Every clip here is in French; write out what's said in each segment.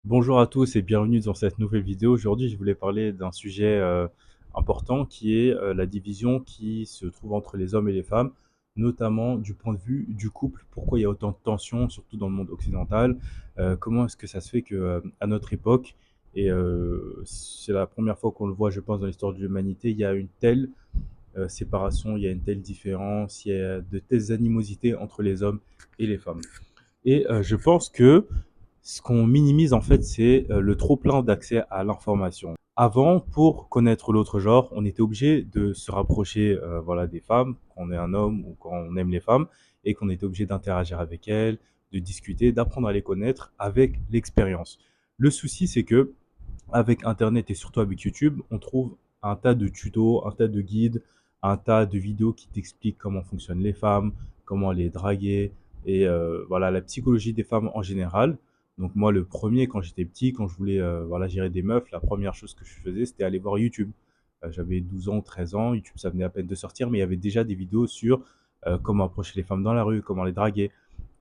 Bonjour à tous et bienvenue dans cette nouvelle vidéo. Aujourd'hui, je voulais parler d'un sujet important qui est la division qui se trouve entre les hommes et les femmes, notamment du point de vue du couple. Pourquoi il y a autant de tensions, surtout dans le monde occidental? Comment est-ce que ça se fait que à notre époque, et c'est la première fois qu'on le voit, je pense, dans l'histoire de l'humanité, il y a une telle séparation, il y a une telle différence, il y a de telles animosités entre les hommes et les femmes. Et je pense que ce qu'on minimise en fait, c'est le trop plein d'accès à l'information. Avant, pour connaître l'autre genre, on était obligé de se rapprocher voilà, des femmes, quand on est un homme ou quand on aime les femmes, et qu'on était obligé d'interagir avec elles, de discuter, d'apprendre à les connaître avec l'expérience. Le souci, c'est que avec Internet et surtout avec YouTube, on trouve un tas de tutos, un tas de guides, un tas de vidéos qui t'expliquent comment fonctionnent les femmes, comment les draguer, et voilà, la psychologie des femmes en général. Donc moi, le premier, quand j'étais petit, quand je voulais voilà, gérer des meufs, la première chose que je faisais, c'était aller voir YouTube. J'avais 12 ans, 13 ans, YouTube, ça venait à peine de sortir, mais il y avait déjà des vidéos sur comment approcher les femmes dans la rue, comment les draguer.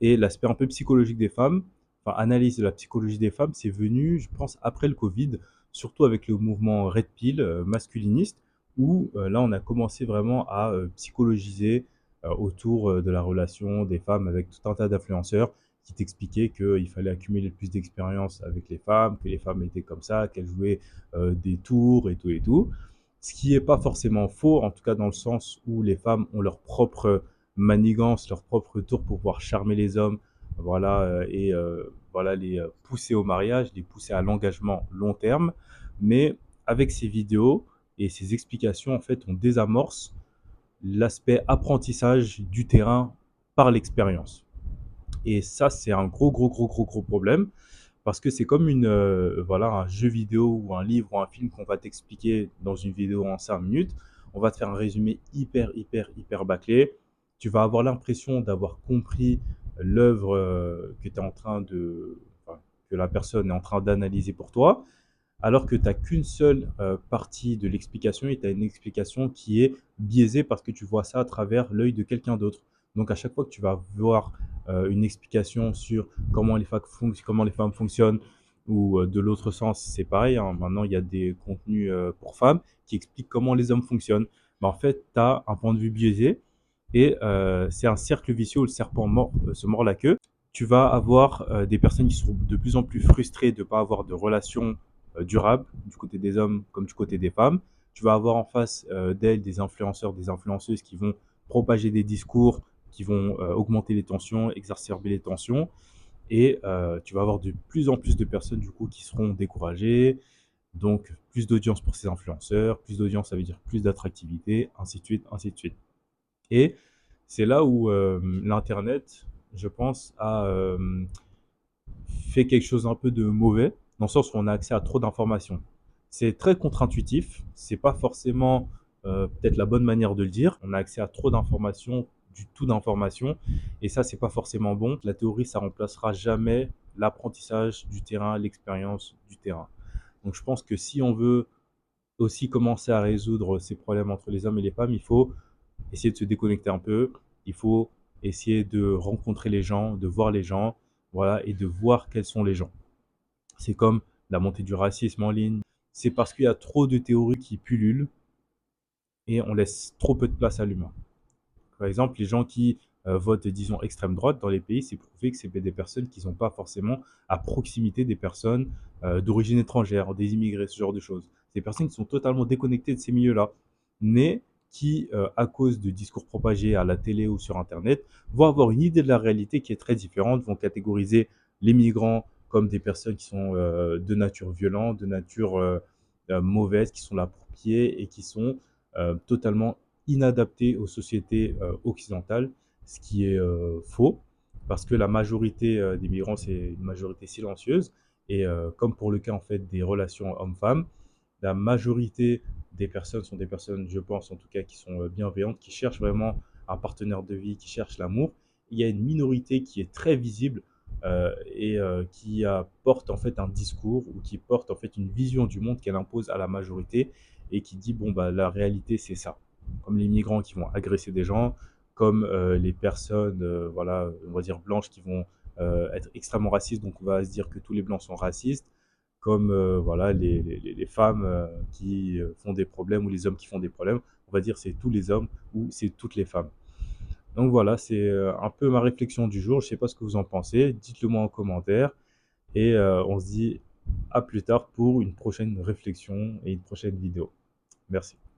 Et l'aspect un peu psychologique des femmes, enfin analyse de la psychologie des femmes, c'est venu, je pense, après le Covid, surtout avec le mouvement Red Pill masculiniste, où là on a commencé vraiment à psychologiser autour de la relation des femmes avec tout un tas d'influenceurs qui t'expliquaient qu'il fallait accumuler le plus d'expérience avec les femmes, que les femmes étaient comme ça, qu'elles jouaient des tours et tout et tout. Ce qui n'est pas forcément faux, en tout cas dans le sens où les femmes ont leur propre manigance, leur propre tour pour pouvoir charmer les hommes, voilà, et voilà, les pousser au mariage, les pousser à l'engagement long terme. Mais avec ces vidéos et ces explications, en fait, on désamorce l'aspect apprentissage du terrain par l'expérience. Et ça, c'est un gros problème parce que c'est comme voilà, un jeu vidéo ou un livre ou un film qu'on va t'expliquer dans une vidéo en 5 minutes. On va te faire un résumé hyper bâclé. Tu vas avoir l'impression d'avoir compris l'œuvre que tu es en train de, enfin, que la personne est en train d'analyser pour toi, alors que tu n'as qu'une seule partie de l'explication et tu as une explication qui est biaisée parce que tu vois ça à travers l'œil de quelqu'un d'autre. Donc à chaque fois que tu vas voir une explication sur comment les femmes fonctionnent, ou de l'autre sens, c'est pareil, hein. Maintenant, il y a des contenus pour femmes qui expliquent comment les hommes fonctionnent. Mais en fait, tu as un point de vue biaisé et c'est un cercle vicieux où le serpent se mord la queue. Tu vas avoir des personnes qui seront de plus en plus frustrées de ne pas avoir de relation durable du côté des hommes comme du côté des femmes. Tu vas avoir en face d'elles des influenceurs, des influenceuses qui vont propager des discours qui vont augmenter les tensions, exacerber les tensions. Et tu vas avoir de plus en plus de personnes du coup qui seront découragées. Donc plus d'audience pour ces influenceurs, plus d'audience ça veut dire plus d'attractivité, ainsi de suite, ainsi de suite. Et c'est là où l'Internet, je pense, a fait quelque chose un peu de mauvais, dans le sens où on a accès à trop d'informations. C'est très contre-intuitif, c'est pas forcément peut-être la bonne manière de le dire. On a accès à trop d'informations, du tout d'informations, et ça, c'est pas forcément bon. La théorie, ça remplacera jamais l'apprentissage du terrain, l'expérience du terrain. Donc je pense que si on veut aussi commencer à résoudre ces problèmes entre les hommes et les femmes, il faut essayer de se déconnecter un peu, il faut essayer de rencontrer les gens, de voir les gens, voilà, et de voir quels sont les gens. C'est comme la montée du racisme en ligne. C'est parce qu'il y a trop de théories qui pullulent et on laisse trop peu de place à l'humain. Par exemple, les gens qui votent, disons, extrême droite dans les pays, c'est prouvé que c'est des personnes qui ne sont pas forcément à proximité des personnes d'origine étrangère, des immigrés, ce genre de choses. C'est des personnes qui sont totalement déconnectées de ces milieux-là, mais qui, à cause de discours propagés à la télé ou sur Internet, vont avoir une idée de la réalité qui est très différente, vont catégoriser les migrants comme des personnes qui sont de nature violente, de nature mauvaise, qui sont là pour piller et qui sont totalement inadapté aux sociétés occidentales, ce qui est faux, parce que la majorité des migrants, c'est une majorité silencieuse, et comme pour le cas en fait des relations hommes-femmes, la majorité des personnes sont des personnes, je pense en tout cas, qui sont bienveillantes, qui cherchent vraiment un partenaire de vie, qui cherchent l'amour. Il y a une minorité qui est très visible et qui porte en fait un discours ou qui porte en fait une vision du monde qu'elle impose à la majorité et qui dit bon bah la réalité c'est ça, comme les migrants qui vont agresser des gens, comme les personnes, voilà, on va dire blanches qui vont être extrêmement raciste, donc on va se dire que tous les blancs sont racistes, comme voilà, les femmes qui font des problèmes ou les hommes qui font des problèmes, on va dire c'est tous les hommes ou c'est toutes les femmes. Donc voilà, c'est un peu ma réflexion du jour. Je sais pas ce que vous en pensez, dites-le moi en commentaire et on se dit à plus tard pour une prochaine réflexion et une prochaine vidéo. Merci.